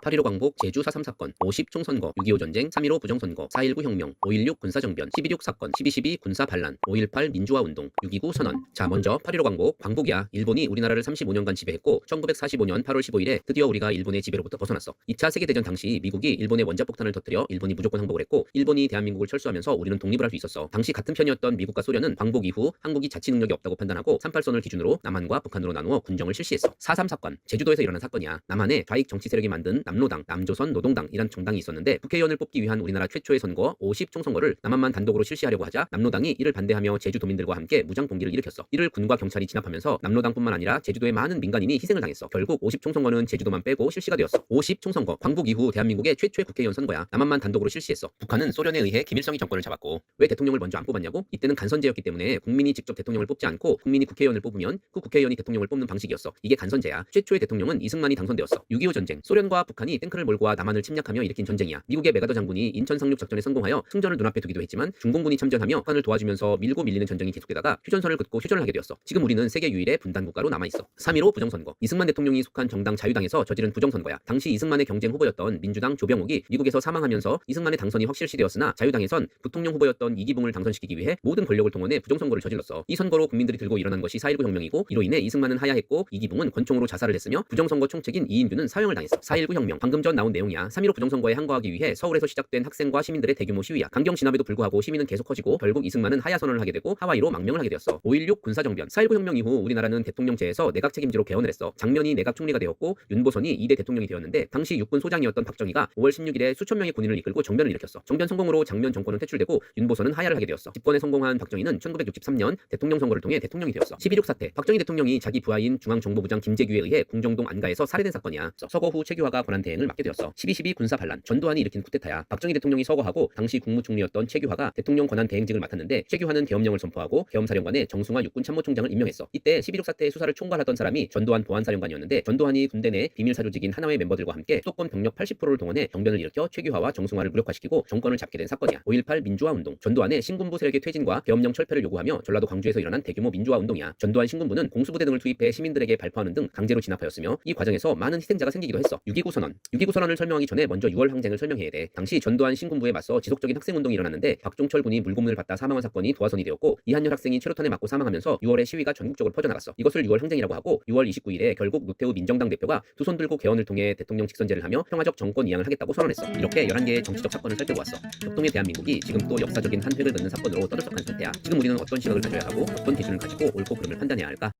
8.15 광복, 제주 4.3 사건, 50 총선거, 6.25 전쟁, 3.15 부정선거, 4.19 혁명, 5.16 군사정변, 12.6 사건, 12.12 군사 반란, 5.18 민주화 운동, 6.29 선언. 자, 먼저 8.15 광복, 광복이야. 일본이 우리나라를 35년간 지배했고 1945년 8월 15일에 드디어 우리가 일본의 지배로부터 벗어났어. 2차 세계대전 당시 미국이 일본의 원자폭탄을 터뜨려 일본이 무조건 항복을 했고 일본이 대한민국을 철수하면서 우리는 독립을 할 수 있었어. 당시 같은 편이었던 미국과 소련은 광복 이후 한국이 자치 능력이 없다고 판단하고 38선을 기준으로 남한과 북한으로 나누어 군정을 실시했어. 4.3 사건, 제주도에서 일어난 사건이야. 남한에 좌익 정치 세력이 만든 남노당, 남조선 노동당이란 정당이 있었는데 국회의원을 뽑기 위한 우리나라 최초의 선거 50 총선거를 남한만 단독으로 실시하려고 하자 남노당이 이를 반대하며 제주도민들과 함께 무장 봉기를 일으켰어. 이를 군과 경찰이 진압하면서 남노당뿐만 아니라 제주도의 많은 민간인이 희생을 당했어. 결국 50 총선거는 제주도만 빼고 실시가 되었어. 50 총선거, 광복 이후 대한민국의 최초의 국회의원 선거야. 남한만 단독으로 실시했어. 북한은 소련에 의해 김일성이 정권을 잡았고 왜 대통령을 먼저 안 뽑았냐고? 이때는 간선제였기 때문에 국민이 직접 대통령을 뽑지 않고 국민이 국회의원을 뽑으면 그 국회의원이 대통령을 뽑는 방식이었어. 이게 간선제야. 최초의 대통령은 이승만이 당선되었어. 6.25 전쟁, 소련과 북한이 탱크를 몰고 와 남한을 침략하며 일으킨 전쟁이야. 미국의 메가더 장군이 인천 상륙 작전에 성공하여 승전을 눈앞에 두기도 했지만 중공군이 참전하며 북한을 도와주면서 밀고 밀리는 전쟁이 계속되다가 휴전선을 긋고 휴전을 하게 되었어. 지금 우리는 세계 유일의 분단 국가로 남아있어. 3.15 부정선거, 이승만 대통령이 속한 정당 자유당에서 저지른 부정선거야. 당시 이승만의 경쟁 후보였던 민주당 조병옥이 미국에서 사망하면서 이승만의 당선이 확실시되었으나 자유당에선 부통령 후보였던 이기붕을 당선시키기 위해 모든 권력을 동원해 부정선거를 저질렀어. 이 선거로 국민들이 들고 일어난 것이 4.19 혁명이고 이로 인해 이승만은 하야했고 이기붕은 권총으로 자살을 했으며 부정선거 총책인 이인규는 사형을 당했어. 4.19 혁명, 방금 전 나온 내용이야. 3.15 부정선거에 항거하기 위해 서울에서 시작된 학생과 시민들의 대규모 시위야. 강경 진압에도 불구하고 시민은 계속 커지고 결국 이승만은 하야 선언을 하게 되고 하와이로 망명을 하게 되었어. 5.16 군사정변, 4.19 혁명 이후 우리나라는 대통령제에서 내각 책임제로 개헌을 했어. 장면이 내각 총리가 되었고 윤보선이 2대 대통령이 되었는데 당시 육군 소장이었던 박정희가 5월 16일에 수천 명의 군인을 이끌고 정변을 일으켰어. 정변 성공으로 장면 정권은 퇴출되고 윤보선은 하야를 하게 되었어. 집권에 성공한 박정희는 1963년 대통령 선거를 통해 대통령이 되었어. 12.6 사태, 박정희 대통령이 자기 부하인 중앙정보부장 김재규에 의해 궁정동 안가에서 살해된 사건이야. 서거 후 최규하가 권한 대행을 맡게 되었어. 12.12 군사 반란, 전두환이 일으킨 쿠데타야. 박정희 대통령이 서거하고 당시 국무총리였던 최규하가 대통령 권한 대행직을 맡았는데 최규하는 계엄령을 선포하고 계엄사령관에 정승화 육군 참모총장을 임명했어. 이때 12.6 사태의 수사를 총괄하던 사람이 전두환 보안사령관이었는데 전두환이 군대 내 비밀사조직인 하나회 멤버들과 함께 수도권 병력 80%를 동원해 정변을 일으켜 최규하와 정승화를 무력화시키고 정권을 잡게 된 사건이야. 5.18 민주화 운동, 전두환의 신군부 세력의 퇴진과 계엄령 철폐를 요구하며 전라도 광주에서 일어난 대규모 민주화 운동이야. 전두환 신군부는 공수부대 등을 투입해 시민들에게 발포하는 등 강제로 진압하였으며 이 과정에서 많은 희생자가 생기기도 했어. 6.29 선언, 6.29 선언을 설명하기 전에 먼저 6월 항쟁을 설명해야 돼. 당시 전두환 신군부에 맞서 지속적인 학생운동이 일어났는데 박종철 군이 물고문을 받다 사망한 사건이 도화선이 되었고 이한열 학생이 최루탄에 맞고 사망하면서 6월에 시위가 전국적으로 퍼져나갔어. 이것을 6월 항쟁이라고 하고 6월 29일에 결국 노태우 민정당 대표가 두 손 들고 개헌을 통해 대통령 직선제를 하며 평화적 정권 이양을 하겠다고 선언했어. 이렇게 11개의 정치적 사건을 살펴보았어. 격동의 대한민국이 지금 또 역사적인 한 획을 긋는 사건으로 떠들썩한 상태야. 지금 우리는 어떤 시각을 가져야 하고 어떤 기준을 가지고 옳고 그름을 판단해야 할까?